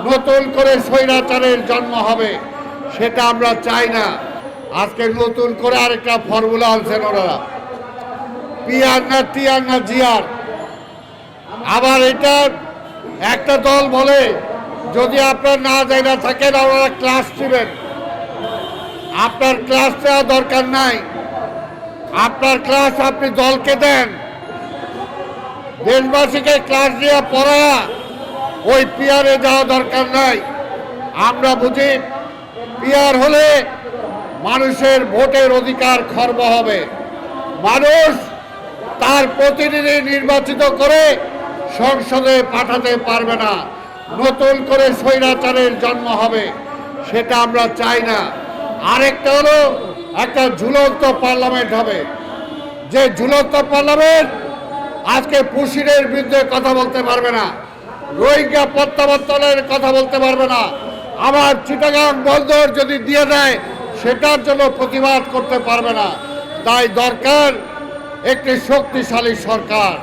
নতুন করে স্বৈরাচারের জন্ম হবে, সেটা আমরা চাই না। আজকে নতুন করে আরেকটা ফর্মুলা আনছেন ওনারা, পিআর না টিআর না জিআর। আবার এটা একটা দল বলে যদি আপনার না জায়গা থাকেন আপনারা ক্লাস নেবেন। আপনার ক্লাস নেওয়া দরকার নাই, আপনার ক্লাস আপনি দলকে দেন। দেশবাসীকে ক্লাস দিয়ে পড়া ওই পিআরে যাওয়া দরকার নাই। আমরা বুঝি পিআর হলে মানুষের ভোটের অধিকার খর্ব হবে, মানুষ তার প্রতিনিধি নির্বাচিত করে সংসদে পাঠাতে পারবে না, নতুন করে স্বৈরাচারের জন্ম হবে, সেটা আমরা চাই না। আরেকটা হলো একটা ঝুলন্ত পার্লামেন্ট হবে, যে ঝুলন্ত পার্লামেন্ট আজকে পুশিরের বিরুদ্ধে কথা বলতে পারবে না, রোহিঙ্গা প্রত্যাবর্তনের কথা বলতে পারবে না, আবার চিটাগাং বন্দর যদি দিয়ে দেয় সেটার জন্য প্রতিবাদ করতে পারবে না। তাই দরকার একটি শক্তিশালী সরকার।